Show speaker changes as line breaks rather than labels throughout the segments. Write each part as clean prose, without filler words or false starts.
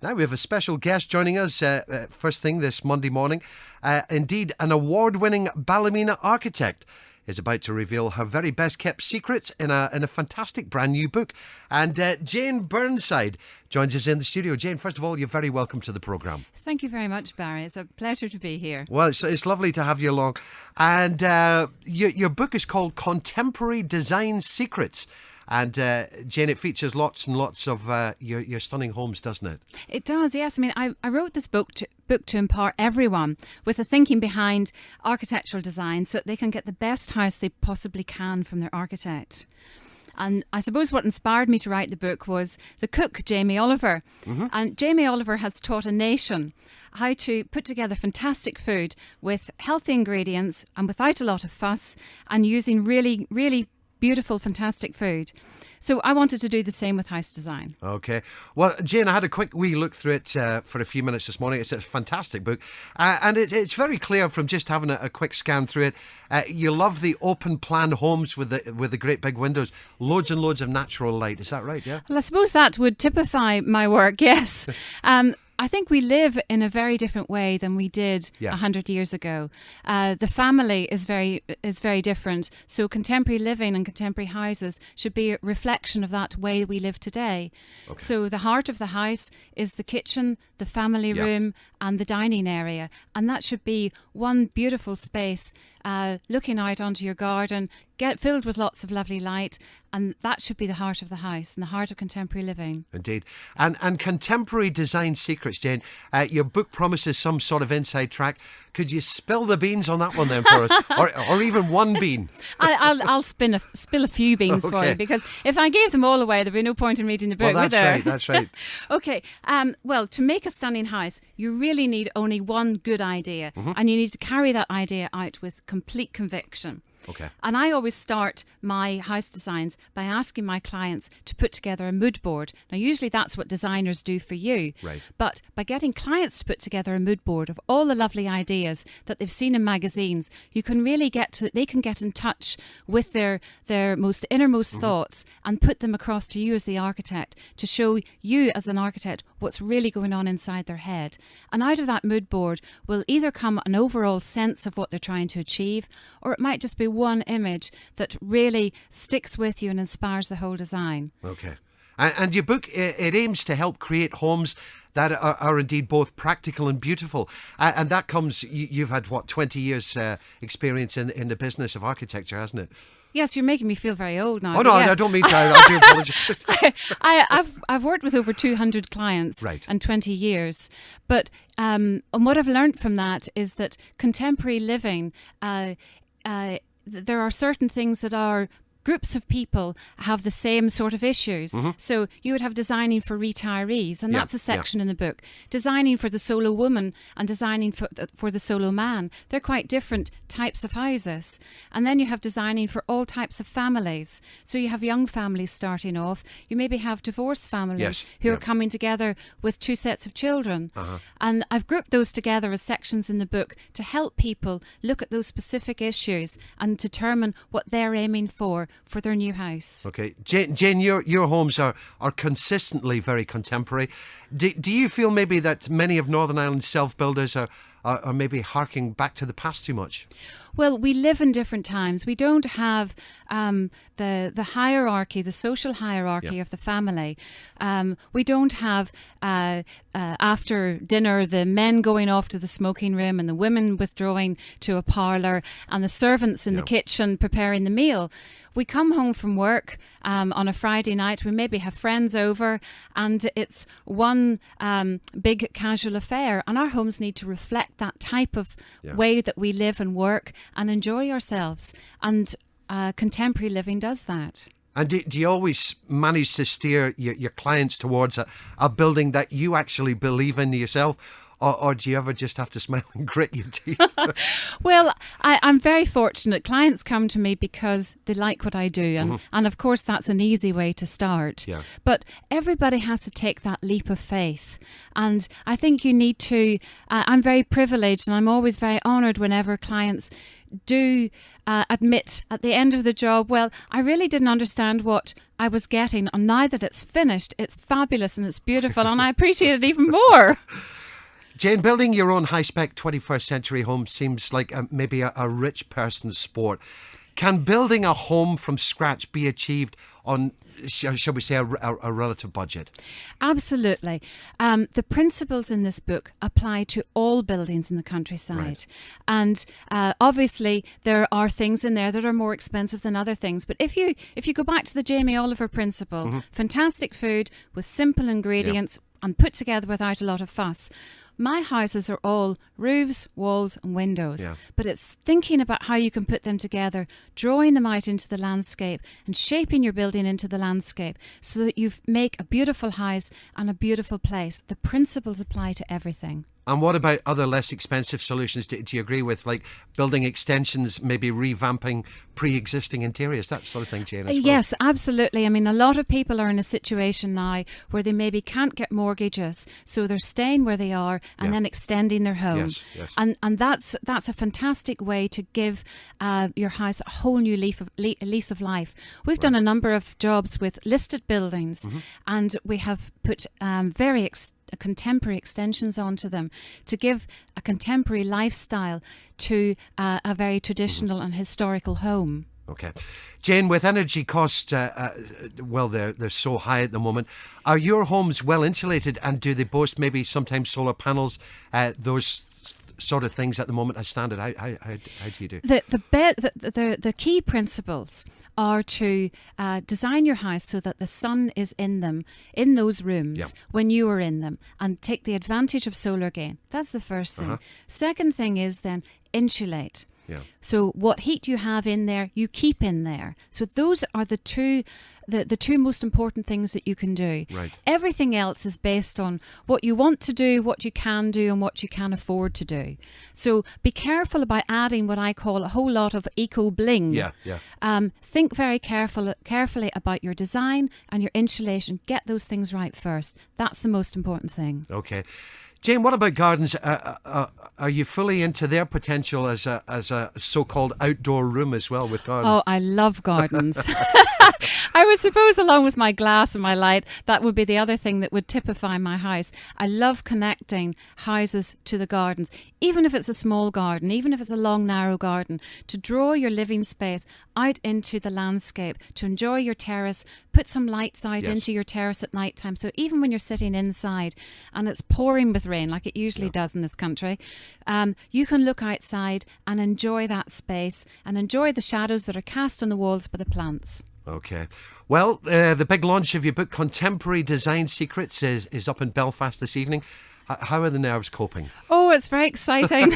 Now we have a special guest joining us first thing this Monday morning. Indeed, an award-winning Ballymena architect is about to reveal her very best kept secrets in a fantastic brand new book. And Jane Burnside joins us in the studio. Jane, first of all, you're very welcome to the programme.
Thank you very much, Barry. It's a pleasure to be here.
Well, it's lovely to have you along. And your book is called Contemporary Design Secrets. And Jane, it features lots and lots of your stunning homes, doesn't it?
It does, yes. I mean, I wrote this book to impart everyone with the thinking behind architectural design so that they can get the best house they possibly can from their architect. And I suppose what inspired me to write the book was the cook, Barrie Owler. Mm-hmm. And Barrie Owler has taught a nation how to put together fantastic food with healthy ingredients and without a lot of fuss and using really, really beautiful, fantastic food. So I wanted to do the same with house design.
Okay. Well, Jane, I had a quick wee look through it for a few minutes this morning. It's a fantastic book. And it's very clear from just having a quick scan through it. You love the open plan homes with the great big windows. Loads and loads of natural light. Is that right? Yeah.
Well, I suppose that would typify my work, yes. I think we live in a very different way than we did 100 years ago. The family is very different. So contemporary living and contemporary houses should be a reflection of that way we live today. Okay. So the heart of the house is the kitchen, the family room and the dining area. And that should be one beautiful space looking out onto your garden, filled with lots of lovely light. And that should be the heart of the house and the heart of contemporary living.
Indeed. And contemporary design secrets, Jane. Your book promises some sort of inside track. Could you spill the beans on that one then for us? or even one bean?
I'll spill a few beans for you, because if I gave them all away, there'd be no point in reading the book,
well,
would there?
That's right.
Okay. Well, to make a stunning house, you really need only one good idea. Mm-hmm. And you need to carry that idea out with complete conviction.
Okay.
And I always start my house designs by asking my clients to put together a mood board. Now, usually that's what designers do for you.
Right.
But by getting clients to put together a mood board of all the lovely ideas that they've seen in magazines, you can really they can get in touch with their most innermost thoughts and put them across to you as the architect to show you as an architect what's really going on inside their head. And out of that mood board will either come an overall sense of what they're trying to achieve, or it might just be one image that really sticks with you and inspires the whole design.
Okay. And your book, it aims to help create homes that are indeed both practical and beautiful. And that comes, you've had, 20 years experience in the business of architecture, hasn't it?
Yes, you're making me feel very old now.
Oh, no,
yes.
I don't mean to. I do apologise.
I've worked with over 200 clients and 20 years. But and what I've learned from that is that contemporary living, there are certain things that are groups of people have the same sort of issues. Mm-hmm. So you would have designing for retirees, and that's a section in the book. Designing for the solo woman and designing for the solo man. They're quite different types of houses. And then you have designing for all types of families. So you have young families starting off. You maybe have divorced families who are coming together with two sets of children. Uh-huh. And I've grouped those together as sections in the book to help people look at those specific issues and determine what they're aiming for their new house.
Okay. Jane, your homes are consistently very contemporary. Do you feel maybe that many of Northern Ireland's self-builders are maybe harking back to the past too much?
Well, we live in different times. We don't have the hierarchy, the social hierarchy of the family. We don't have after dinner the men going off to the smoking room and the women withdrawing to a parlour and the servants in the kitchen preparing the meal. We come home from work on a Friday night. We maybe have friends over, and it's one big casual affair. And our homes need to reflect that type of way that we live and work and enjoy ourselves. And contemporary living does that.
And do you always manage to steer your clients towards a building that you actually believe in yourself? or do you ever just have to smile and grit your teeth?
Well, I'm very fortunate. Clients come to me because they like what I do. And of course, that's an easy way to start.
Yeah.
But everybody has to take that leap of faith. And I think you need to, I'm very privileged and I'm always very honoured whenever clients do admit at the end of the job, well, I really didn't understand what I was getting. And now that it's finished, it's fabulous and it's beautiful and I appreciate it even more.
Jane, building your own high-spec 21st century home seems like maybe a rich person's sport. Can building a home from scratch be achieved on, shall we say, a relative budget?
Absolutely. The principles in this book apply to all buildings in the countryside.
Right.
And obviously there are things in there that are more expensive than other things. But if you go back to the Jamie Oliver principle, fantastic food with simple ingredients and put together without a lot of fuss. My houses are all roofs, walls and windows,
Yeah.
but it's thinking about how you can put them together, drawing them out into the landscape and shaping your building into the landscape so that you make a beautiful house and a beautiful place. The principles apply to everything.
And what about other less expensive solutions? Do you agree with, like, building extensions, maybe revamping pre-existing interiors, that sort of thing, Jane? I suppose?
Yes, absolutely. I mean, a lot of people are in a situation now where they maybe can't get mortgages, so they're staying where they are and then extending their home.
Yes, yes.
And that's a fantastic way to give your house a whole new lease of life. We've done a number of jobs with listed buildings, and we have put very contemporary extensions onto them to give a contemporary lifestyle to a very traditional and historical home.
Okay. Jane, with energy costs, well, they're so high at the moment, are your homes well insulated, and do they boast maybe sometimes solar panels, those sort of things at the moment as standard? How do you do?
The key principles are to design your house so that the sun is in those rooms when you are in them, and take the advantage of solar gain. That's the first thing. Second thing is then insulate.
Yeah.
So what heat you have in there, you keep in there. So those are the two most important things that you can do.
Right.
Everything else is based on what you want to do, what you can do, and what you can afford to do. So be careful about adding what I call a whole lot of eco bling.
Yeah.
Think very carefully about your design and your insulation. Get those things right first. That's the most important thing.
Okay. Jane, what about gardens? Are you fully into their potential as a so-called outdoor room as well with gardens?
Oh, I love gardens. I would suppose, along with my glass and my light, that would be the other thing that would typify my house. I love connecting houses to the gardens, even if it's a small garden, even if it's a long, narrow garden, to draw your living space out into the landscape, to enjoy your terrace, put some lights out into your terrace at night time. So even when you're sitting inside and it's pouring with rain, like it usually does in this country, you can look outside and enjoy that space and enjoy the shadows that are cast on the walls by the plants.
Okay. Well, the big launch of your book, Contemporary Design Secrets, is up in Belfast this evening. How are the nerves coping?
Oh, it's very exciting.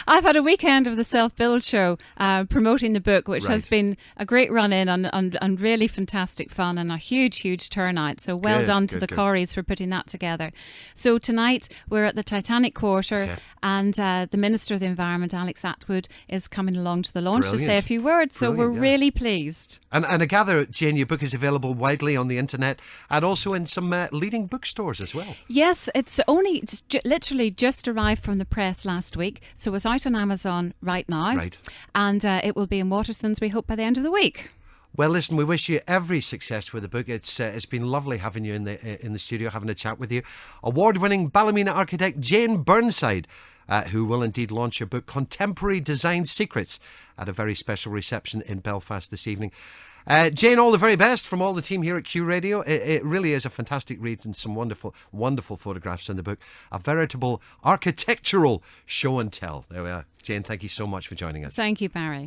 I've had a weekend of the self-build show promoting the book, which has been a great run-in and really fantastic fun and a huge turnout. So well done to the Corries for putting that together. So tonight we're at the Titanic Quarter and the Minister of the Environment, Alex Attwood, is coming along to the launch to say a few words. So we're really pleased.
And I gather, Jane, your book is available widely on the internet and also in some leading bookstores as well.
Yes, it's literally just arrived from the press last week, so it's out on Amazon right now.
Right. And
it will be in Waterston's, we hope, by the end of the week.
Well, listen, we wish you every success with the book. It's been lovely having you in the studio, having a chat with you. Award-winning Ballymena architect Jane Burnside, who will indeed launch your book, Contemporary Design Secrets, at a very special reception in Belfast this evening. Jane, all the very best from all the team here at Q Radio. It really is a fantastic read and some wonderful photographs in the book. A veritable architectural show and tell. There we are. Jane, thank you so much for joining us.
Thank you, Barrie.